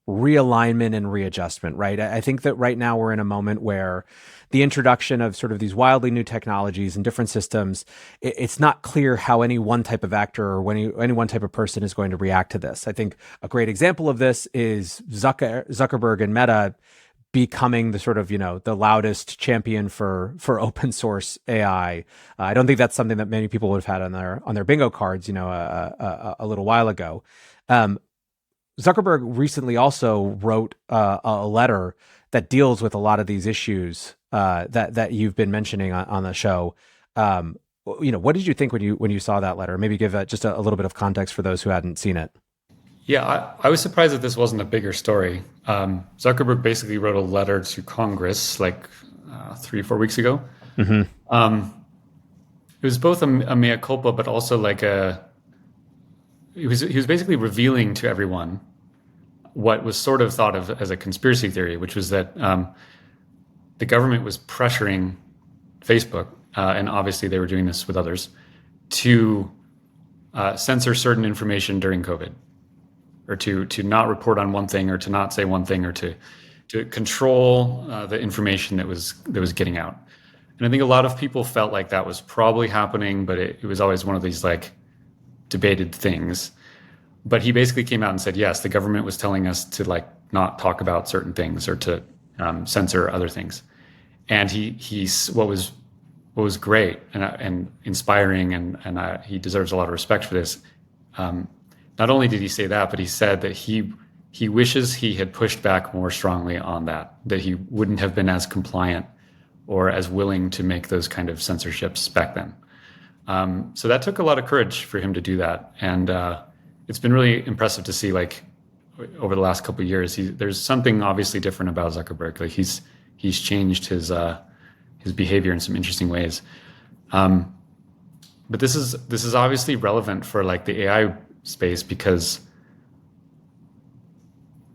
realignment and readjustment, right? I think that right now we're in a moment where the introduction of sort of these wildly new technologies and different systems, it's not clear how any one type of actor or any one type of person is going to react to this. I think a great example of this is Zuckerberg and Meta becoming the sort of, the loudest champion for open source AI. I don't think that's something that many people would have had on their bingo cards, a little while ago. Zuckerberg recently also wrote a letter that deals with a lot of these issues that you've been mentioning on the show. What did you think when you saw that letter? Maybe give just a little bit of context for those who hadn't seen it. Yeah, I was surprised that this wasn't a bigger story. Zuckerberg basically wrote a letter to Congress like 3 or 4 weeks ago. Mm-hmm. It was both a mea culpa, but also like he was basically revealing to everyone what was sort of thought of as a conspiracy theory, which was that the government was pressuring Facebook, and obviously they were doing this with others, to censor certain information during COVID, or to not report on one thing, or to not say one thing, or to control the information that was getting out. And I think a lot of people felt like that was probably happening, but it was always one of these like debated things. But he basically came out and said, yes, the government was telling us to like not talk about certain things or to censor other things. And he's what was great and inspiring, and he deserves a lot of respect for this. Not only did he say that, but he said that he wishes he had pushed back more strongly on that he wouldn't have been as compliant or as willing to make those kind of censorships back then. So that took a lot of courage for him to do that. And it's been really impressive to see, like, over the last couple of years, there's something obviously different about Zuckerberg. Like he's changed his behavior in some interesting ways. But this is obviously relevant for like the AI space, because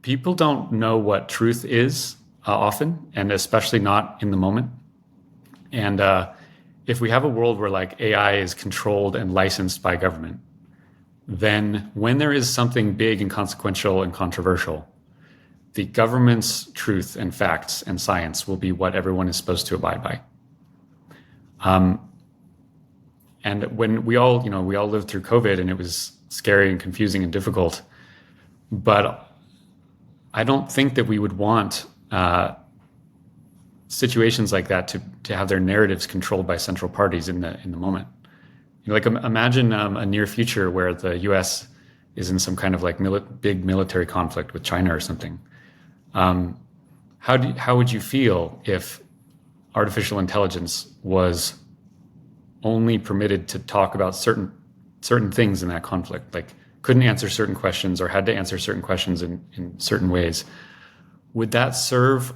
people don't know what truth is often, and especially not in the moment. And if we have a world where like AI is controlled and licensed by government, then when there is something big and consequential and controversial, the government's truth and facts and science will be what everyone is supposed to abide by. And when we all lived through COVID, and it was scary and confusing and difficult, but I don't think that we would want situations like that to have their narratives controlled by central parties in the moment. Like imagine a near future where the U.S. is in some kind of like big military conflict with China or something. How would you feel if artificial intelligence was only permitted to talk about certain things in that conflict, like couldn't answer certain questions or had to answer certain questions in certain ways? Would that serve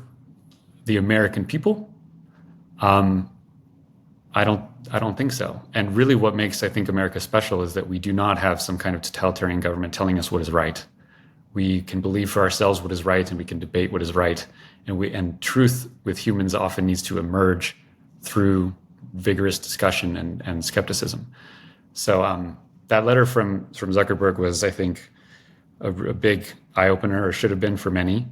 the American people? I don't think so. And really what makes, I think, America special is that we do not have some kind of totalitarian government telling us what is right. We can believe for ourselves what is right, and we can debate what is right. And truth with humans often needs to emerge through vigorous discussion and skepticism. So that letter from Zuckerberg was, I think, a big eye-opener, or should have been for many.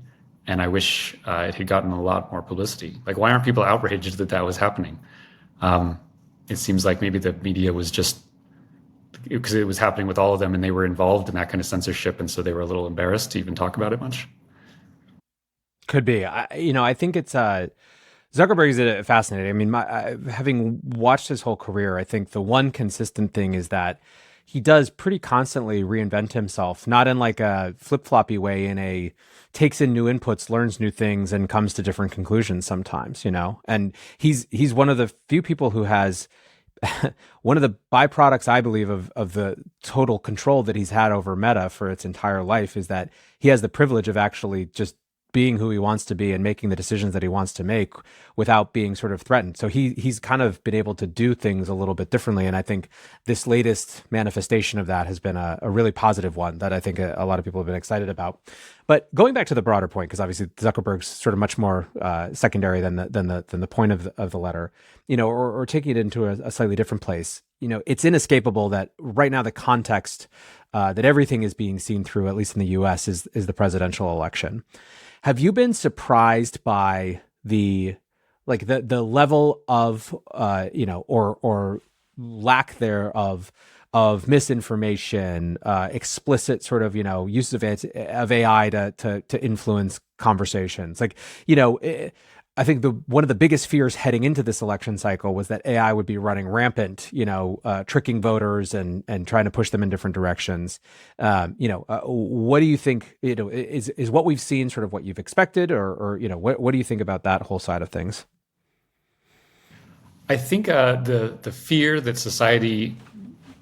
And I wish it had gotten a lot more publicity. Like, why aren't people outraged that was happening? It seems like maybe the media was just, because it was happening with all of them and they were involved in that kind of censorship, and so they were a little embarrassed to even talk about it much. Could be. I think it's Zuckerberg is fascinating. I mean, having watched his whole career, I think the one consistent thing is that he does pretty constantly reinvent himself, not in like a flip-floppy way, takes in new inputs, learns new things, and comes to different conclusions sometimes, And he's one of the few people who has one of the byproducts, I believe, of the total control that he's had over Meta for its entire life is that he has the privilege of actually just being who he wants to be and making the decisions that he wants to make without being sort of threatened. So he's kind of been able to do things a little bit differently. And I think this latest manifestation of that has been a really positive one that I think a lot of people have been excited about. But going back to the broader point, because obviously Zuckerberg's sort of much more secondary than the point of the letter, or taking it into a slightly different place. it's inescapable that right now the context that everything is being seen through, at least in the U.S., is the presidential election. Have you been surprised by the level of or lack thereof of misinformation, explicit sort of use of AI to influence conversations? I think one of the biggest fears heading into this election cycle was that AI would be running rampant, tricking voters and trying to push them in different directions. What do you think? Is what we've seen sort of what you've expected, or what do you think about that whole side of things? I think the fear that society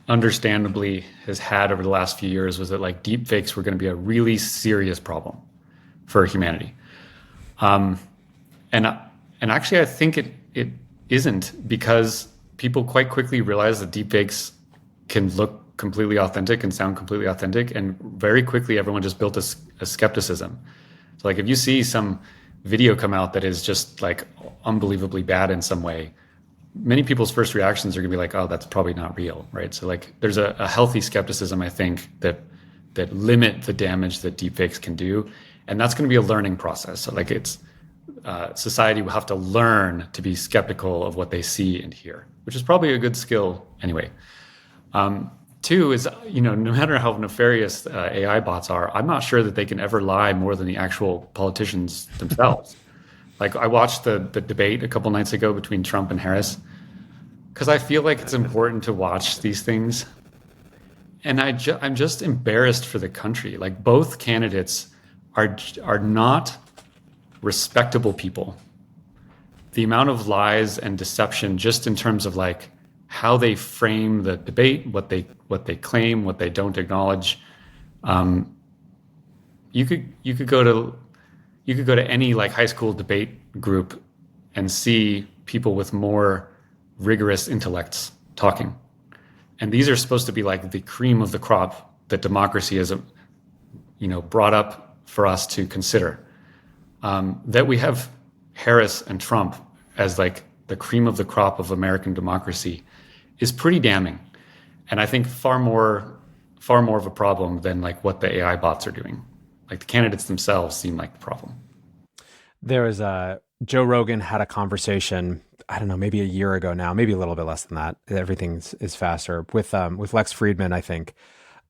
understandably has had over the last few years was that like deep fakes were going to be a really serious problem for humanity. Um, and actually, I think it isn't, because people quite quickly realize that deepfakes can look completely authentic and sound completely authentic, and very quickly everyone just built a skepticism. So like if you see some video come out that is just like unbelievably bad in some way, many people's first reactions are going to be like, "Oh, that's probably not real," right? So like there's a healthy skepticism, I think, that limit the damage that deepfakes can do, and that's going to be a learning process. So like society will have to learn to be skeptical of what they see and hear, which is probably a good skill anyway. Two is, no matter how nefarious AI bots are, I'm not sure that they can ever lie more than the actual politicians themselves. Like I watched the debate a couple nights ago between Trump and Harris, because I feel like it's important to watch these things. And I'm just embarrassed for the country. Like both candidates are not respectable people. The amount of lies and deception, just in terms of like how they frame the debate, what they claim, what they don't acknowledge. You could go to any like high school debate group and see people with more rigorous intellects talking. And these are supposed to be like the cream of the crop that democracy has, brought up for us to consider. That we have Harris and Trump as like the cream of the crop of American democracy is pretty damning. And I think far more of a problem than like what the AI bots are doing. Like the candidates themselves seem like the problem. There was Joe Rogan had a conversation, I don't know, maybe a year ago now, maybe a little bit less than that. Everything is faster with Lex Friedman, I think.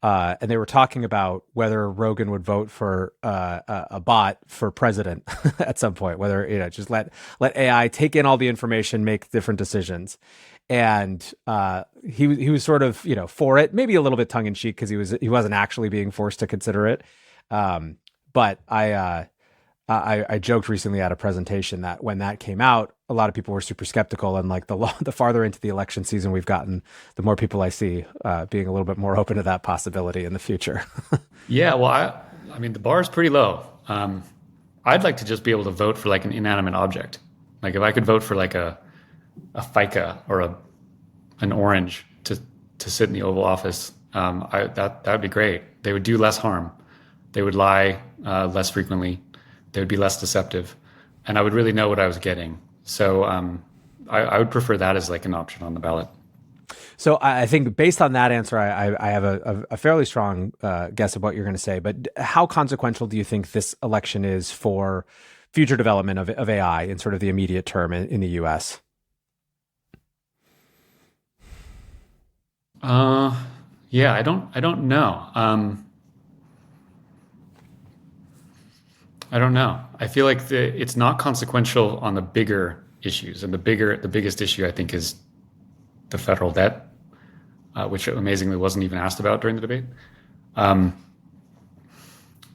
And they were talking about whether Rogan would vote for a bot for president at some point, whether, just let AI take in all the information, make different decisions. And he was sort of, for it, maybe a little bit tongue in cheek, because he wasn't actually being forced to consider it. But I joked recently at a presentation that when that came out, a lot of people were super skeptical, and like the farther into the election season we've gotten, the more people I see being a little bit more open to that possibility in the future. Yeah, well, I mean, the bar is pretty low. I'd like to just be able to vote for like an inanimate object. Like if I could vote for like a FICA or an orange to sit in the Oval Office, that would be great. They would do less harm. They would lie less frequently. They would be less deceptive, and I would really know what I was getting. So I would prefer that as like an option on the ballot. So I think based on that answer, I have a fairly strong guess of what you're going to say. But how consequential do you think this election is for future development of AI in sort of the immediate term in the U.S.? Yeah, I don't know. I don't know. I feel like it's not consequential on the bigger issues, and the biggest issue I think is the federal debt, which amazingly wasn't even asked about during the debate.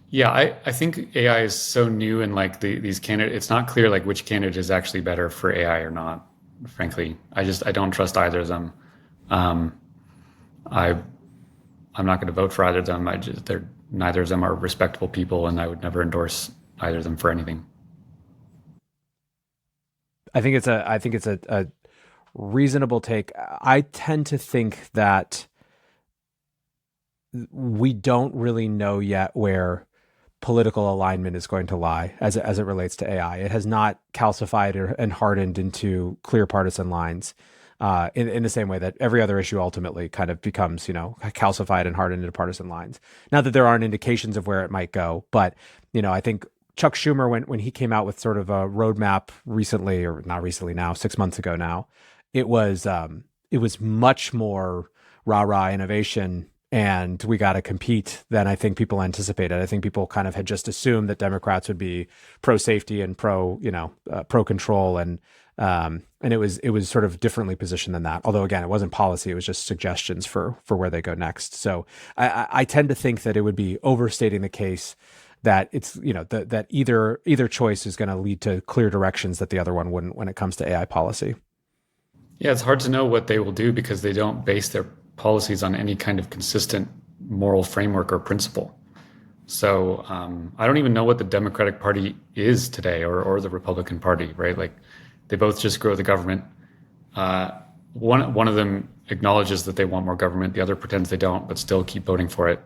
Yeah, I think AI is so new, and like these candidates, it's not clear like which candidate is actually better for AI or not. Frankly, I don't trust either of them. I'm not going to vote for either of them. Neither of them are respectable people, and I would never endorse either of them for anything. I think it's a reasonable take. I tend to think that we don't really know yet where political alignment is going to lie as it relates to AI. It has not calcified and hardened into clear partisan lines. in the same way that every other issue ultimately kind of becomes, calcified and hardened into partisan lines. Not that there aren't indications of where it might go, but, I think Chuck Schumer, when he came out with sort of a roadmap recently, or not recently now, 6 months ago now, it was much more rah-rah innovation and we got to compete than I think people anticipated. I think people kind of had just assumed that Democrats would be pro safety and pro control, and it was sort of differently positioned than that. Although again, it wasn't policy; it was just suggestions for where they go next. So I tend to think that it would be overstating the case that it's that either choice is going to lead to clear directions that the other one wouldn't when it comes to AI policy. Yeah, it's hard to know what they will do because they don't base their policies on any kind of consistent moral framework or principle. So I don't even know what the Democratic Party is today, or the Republican Party, right? Like they both just grow the government. One of them acknowledges that they want more government. The other pretends they don't, but still keep voting for it.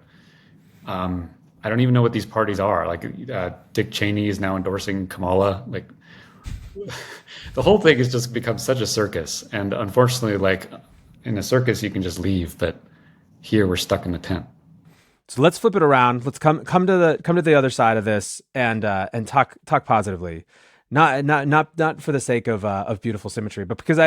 I don't even know what these parties are. Like Dick Cheney is now endorsing Kamala. Like the whole thing has just become such a circus. And unfortunately, like in a circus, you can just leave, but here we're stuck in the tent. So let's flip it around. Let's come to the other side of this and talk positively, not for the sake of beautiful symmetry, but because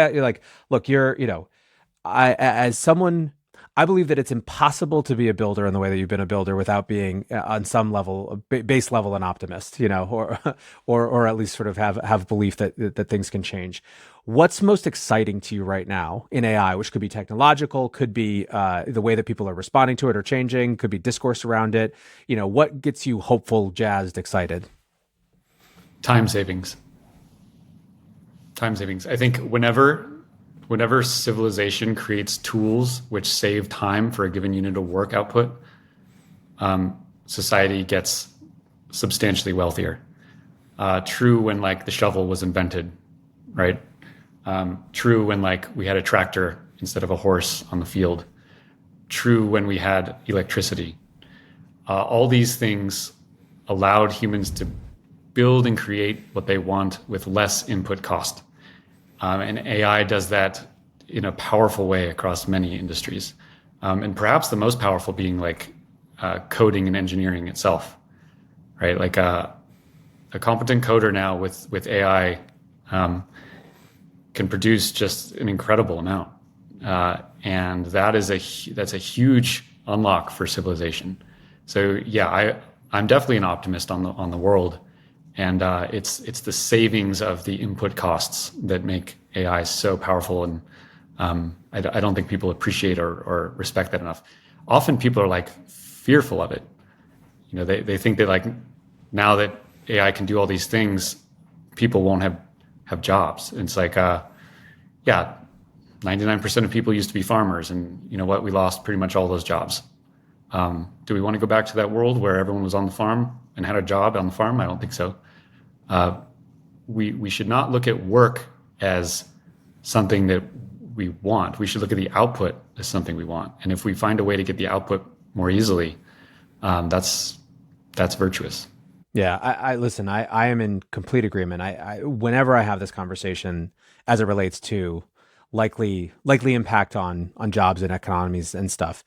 as someone, I believe that it's impossible to be a builder in the way that you've been a builder without being on some level, base level, an optimist, or at least sort of have belief that things can change. What's most exciting to you right now in AI, which could be technological, could be the way that people are responding to it or changing, could be discourse around it. What gets you hopeful, jazzed, excited? Time savings. I think whenever civilization creates tools which save time for a given unit of work output, society gets substantially wealthier. True when like the shovel was invented, right? True when like we had a tractor instead of a horse on the field. True when we had electricity. All these things allowed humans to build and create what they want with less input cost. And AI does that in a powerful way across many industries. And perhaps the most powerful being like coding and engineering itself, right? Like a competent coder now with AI can produce just an incredible amount. And that's a huge unlock for civilization. So yeah, I'm definitely an optimist on the world. And it's the savings of the input costs that make AI so powerful. And I don't think people appreciate or respect that enough. Often people are like fearful of it. They think that like now that AI can do all these things, people won't have jobs. And it's like, 99% of people used to be farmers. And you know what? We lost pretty much all those jobs. Do we want to go back to that world where everyone was on the farm and had a job on the farm? I don't think so. We should not look at work as something that we want. We should look at the output as something we want. And if we find a way to get the output more easily, that's virtuous. Yeah, I listen. I am in complete agreement. Whenever I have this conversation as it relates to likely impact on jobs and economies and stuff,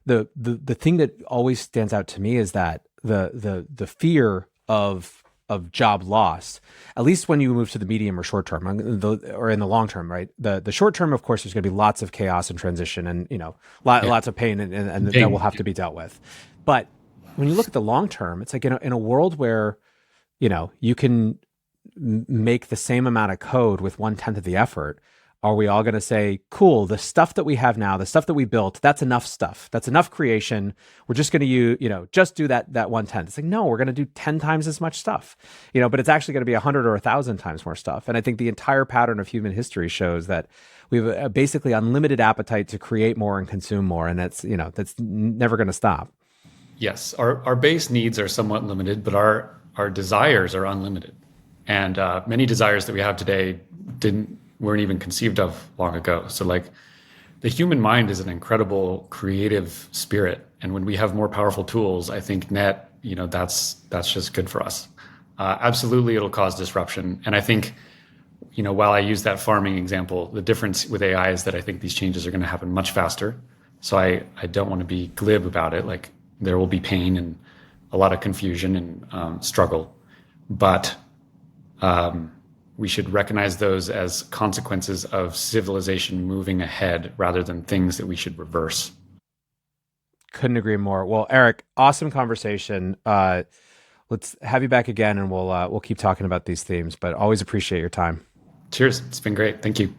the thing that always stands out to me is that the fear of job loss, at least when you move to the medium or short term, or in the long term, right? The short term, of course, there's going to be lots of chaos and transition, and lots of pain, and that will have to be dealt with. But when you look at the long term, it's like in a world where you can make the same amount of code with 1/10 of the effort. Are we all going to say, cool, the stuff that we have now, the stuff that we built, that's enough stuff. That's enough creation. We're just going to just do that 1/10. It's like, no, we're going to do 10 times as much stuff, but it's actually going to be 100 or 1,000 times more stuff. And I think the entire pattern of human history shows that we have a basically unlimited appetite to create more and consume more. And that's never going to stop. Yes, our base needs are somewhat limited, but our desires are unlimited. And many desires that we have today weren't even conceived of long ago. So like the human mind is an incredible creative spirit. And when we have more powerful tools, I think that's just good for us. Absolutely, it'll cause disruption. And I think while I use that farming example, the difference with AI is that I think these changes are going to happen much faster. So I don't want to be glib about it. Like there will be pain and a lot of confusion and struggle, but we should recognize those as consequences of civilization moving ahead rather than things that we should reverse. Couldn't agree more. Well, Eric, awesome conversation. Let's have you back again, and we'll keep talking about these themes. But always appreciate your time. Cheers. It's been great. Thank you.